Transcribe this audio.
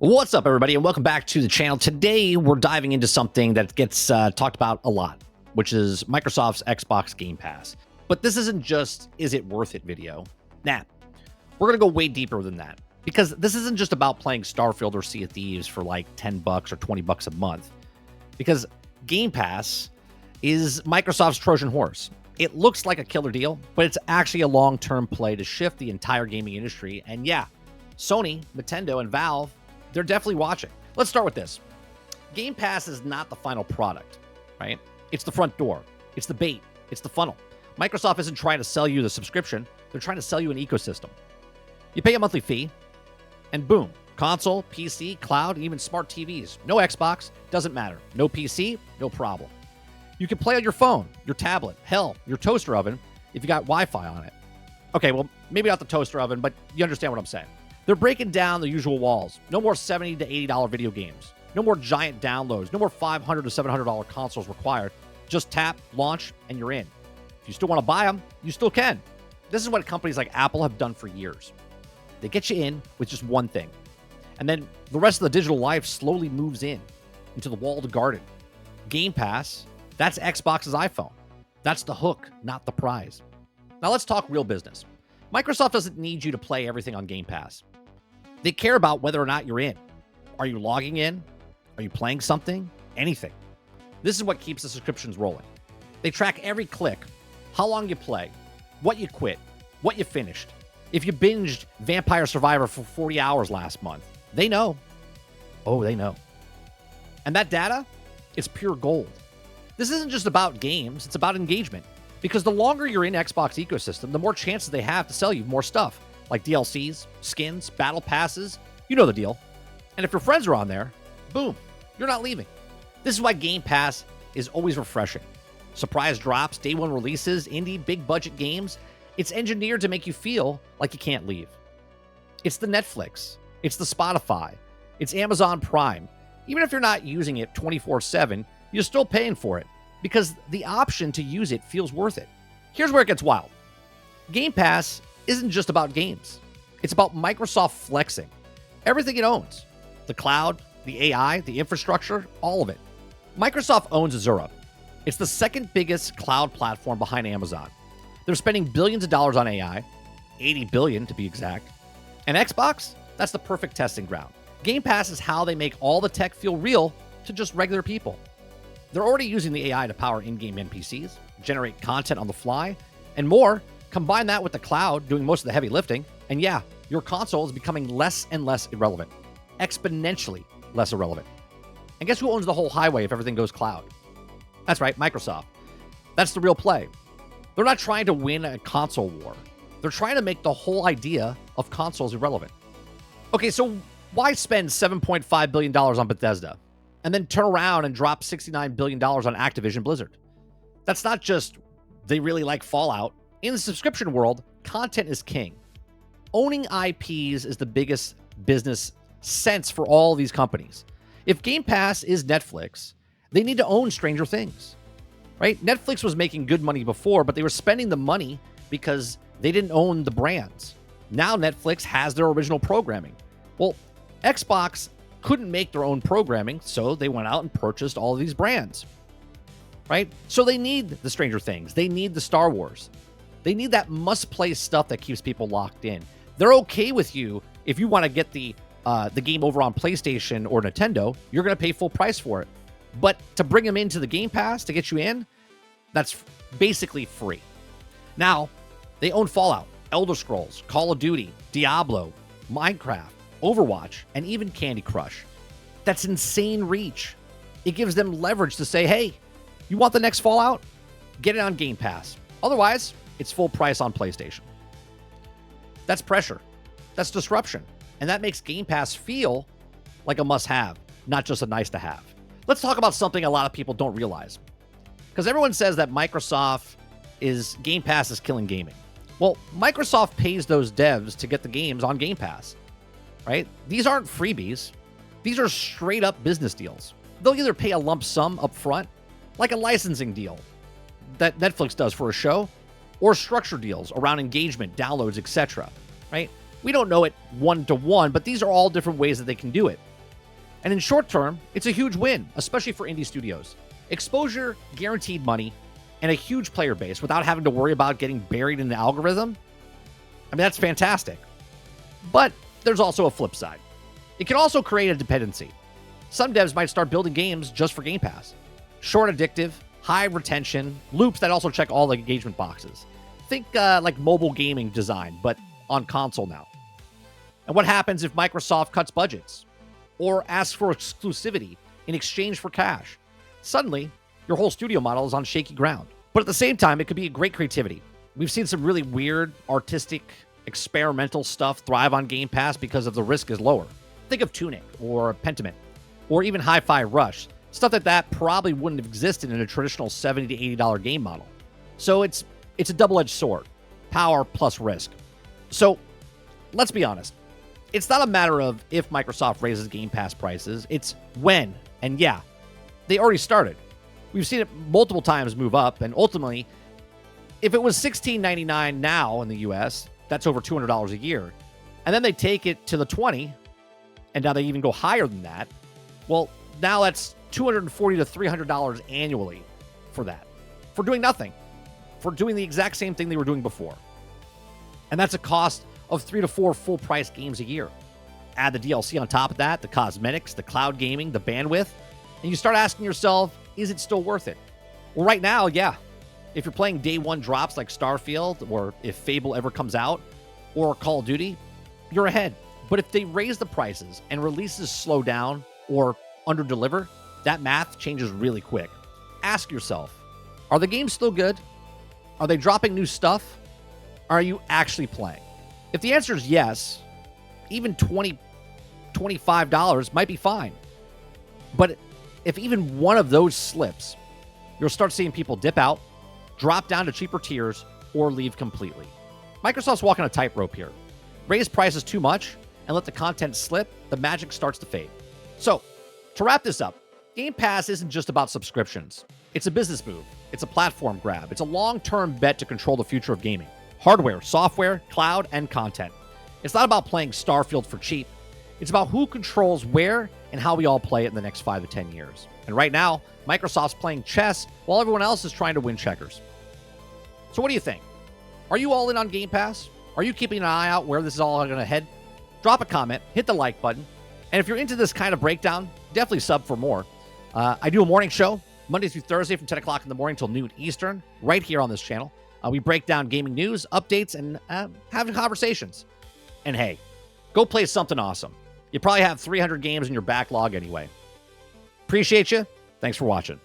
What's up, everybody, and welcome back to the channel. Today, we're diving into something that gets talked about a lot, which is Microsoft's Xbox Game Pass. But this isn't just, is it worth it video? Nah, we're going to go way deeper than that. Because this isn't just about playing Starfield or Sea of Thieves for like 10 bucks or 20 bucks a month. Because Game Pass is Microsoft's Trojan horse. It looks like a killer deal, but it's actually a long-term play to shift the entire gaming industry. And yeah, Sony, Nintendo, and Valve, they're definitely watching. Let's start with this. Game Pass is not the final product, right? It's the front door. It's the bait. It's the funnel. Microsoft isn't trying to sell you the subscription. They're trying to sell you an ecosystem. You pay a monthly fee, and boom, console, PC, cloud, even smart TVs. No Xbox, doesn't matter. No PC, no problem. You can play on your phone, your tablet, hell, your toaster oven if you got Wi-Fi on it. Okay, well, maybe not the toaster oven, but you understand what I'm saying. They're breaking down the usual walls. No more $70 to $80 video games. No more giant downloads. No more $500 to $700 consoles required. Just tap, launch, and you're in. If you still want to buy them, you still can. This is what companies like Apple have done for years. They get you in with just one thing. And then the rest of the digital life slowly moves into the walled garden. Game Pass, that's Xbox's iPhone. That's the hook, not the prize. Now let's talk real business. Microsoft doesn't need you to play everything on Game Pass. They care about whether or not you're in. Are you logging in? Are you playing something? Anything. This is what keeps the subscriptions rolling. They track every click, how long you play, what you quit, what you finished. If you binged Vampire Survivor for 40 hours last month, they know. Oh, they know. And that data is pure gold. This isn't just about games, it's about engagement. Because the longer you're in Xbox ecosystem, the more chances they have to sell you more stuff, like DLCs, skins, battle passes, you know the deal. And if your friends are on there, boom, you're not leaving. This is why Game Pass is always refreshing. Surprise drops, day one releases, indie, big budget games. It's engineered to make you feel like you can't leave. It's the Netflix. It's the Spotify. It's Amazon Prime. Even if you're not using it 24/7, you're still paying for it because the option to use it feels worth it. Here's where it gets wild. Game Pass isn't just about games. It's about Microsoft flexing everything it owns. The cloud, the AI, the infrastructure, all of it. Microsoft owns Azure. It's the second biggest cloud platform behind Amazon. They're spending billions of dollars on AI, 80 billion to be exact. And Xbox, that's the perfect testing ground. Game Pass is how they make all the tech feel real to just regular people. They're already using the AI to power in-game NPCs, generate content on the fly, and more. Combine that with the cloud doing most of the heavy lifting, and yeah, your console is becoming less and less irrelevant. Exponentially less irrelevant. And guess who owns the whole highway if everything goes cloud? That's right, Microsoft. That's the real play. They're not trying to win a console war. They're trying to make the whole idea of consoles irrelevant. Okay, so why spend $7.5 billion on Bethesda and then turn around and drop $69 billion on Activision Blizzard? That's not just they really like Fallout. In the subscription world, content is king. Owning IPs is the biggest business sense for all these companies. If Game Pass is Netflix, they need to own Stranger Things, right? Netflix was making good money before, but they were spending the money because they didn't own the brands. Now Netflix has their original programming. Well, Xbox couldn't make their own programming, so they went out and purchased all of these brands, right? So they need the Stranger Things. They need the Star Wars. They need that must-play stuff that keeps people locked in. They're okay with you if you want to get the game over on PlayStation or Nintendo. You're going to pay full price for it. But to bring them into the Game Pass to get you in, that's basically free. Now, they own Fallout, Elder Scrolls, Call of Duty, Diablo, Minecraft, Overwatch, and even Candy Crush. That's insane reach. It gives them leverage to say, hey, you want the next Fallout? Get it on Game Pass. Otherwise, it's full price on PlayStation. That's pressure. That's disruption. And that makes Game Pass feel like a must-have, not just a nice-to-have. Let's talk about something a lot of people don't realize. Because everyone says that Game Pass is killing gaming. Well, Microsoft pays those devs to get the games on Game Pass, right? These aren't freebies. These are straight-up business deals. They'll either pay a lump sum up front, like a licensing deal that Netflix does for a show, or structured deals around engagement, downloads, etc., right? We don't know it one-to-one, but these are all different ways that they can do it. And in short term, it's a huge win, especially for indie studios. Exposure, guaranteed money, and a huge player base without having to worry about getting buried in the algorithm. I mean, that's fantastic. But there's also a flip side. It can also create a dependency. Some devs might start building games just for Game Pass. Short, addictive, high retention, loops that also check all the engagement boxes. Think like mobile gaming design, but on console now. And what happens if Microsoft cuts budgets or asks for exclusivity in exchange for cash? Suddenly, your whole studio model is on shaky ground. But at the same time, it could be great creativity. We've seen some really weird, artistic, experimental stuff thrive on Game Pass because of the risk is lower. Think of Tunic or Pentiment or even Hi-Fi Rush. Stuff that probably wouldn't have existed in a traditional $70 to $80 game model. So it's a double-edged sword. Power plus risk. So let's be honest. It's not a matter of if Microsoft raises Game Pass prices. It's when. And yeah, they already started. We've seen it multiple times move up. And ultimately, if it was $16.99 now in the US, that's over $200 a year. And then they take it to the $20, and now they even go higher than that. Well, now that's $240 to $300 annually for that. For doing nothing. For doing the exact same thing they were doing before. And that's a cost of 3 to 4 full-price games a year. Add the DLC on top of that, the cosmetics, the cloud gaming, the bandwidth, and you start asking yourself, is it still worth it? Well, right now, yeah. If you're playing day one drops like Starfield, or if Fable ever comes out, or Call of Duty, you're ahead. But if they raise the prices and releases slow down or under-deliver, that math changes really quick. Ask yourself, are the games still good? Are they dropping new stuff? Are you actually playing? If the answer is yes, even $20, $25 might be fine. But if even one of those slips, you'll start seeing people dip out, drop down to cheaper tiers, or leave completely. Microsoft's walking a tightrope here. Raise prices too much and let the content slip, the magic starts to fade. So, to wrap this up, Game Pass isn't just about subscriptions. It's a business move. It's a platform grab. It's a long-term bet to control the future of gaming. Hardware, software, cloud, and content. It's not about playing Starfield for cheap. It's about who controls where and how we all play it in the next 5 to 10 years. And right now, Microsoft's playing chess while everyone else is trying to win checkers. So what do you think? Are you all in on Game Pass? Are you keeping an eye out where this is all going to head? Drop a comment, hit the like button, and if you're into this kind of breakdown, definitely sub for more. I do a morning show, Monday through Thursday from 10 o'clock in the morning till noon Eastern, right here on this channel. We break down gaming news, updates, and have conversations. And hey, go play something awesome. You probably have 300 games in your backlog anyway. Appreciate you. Thanks for watching.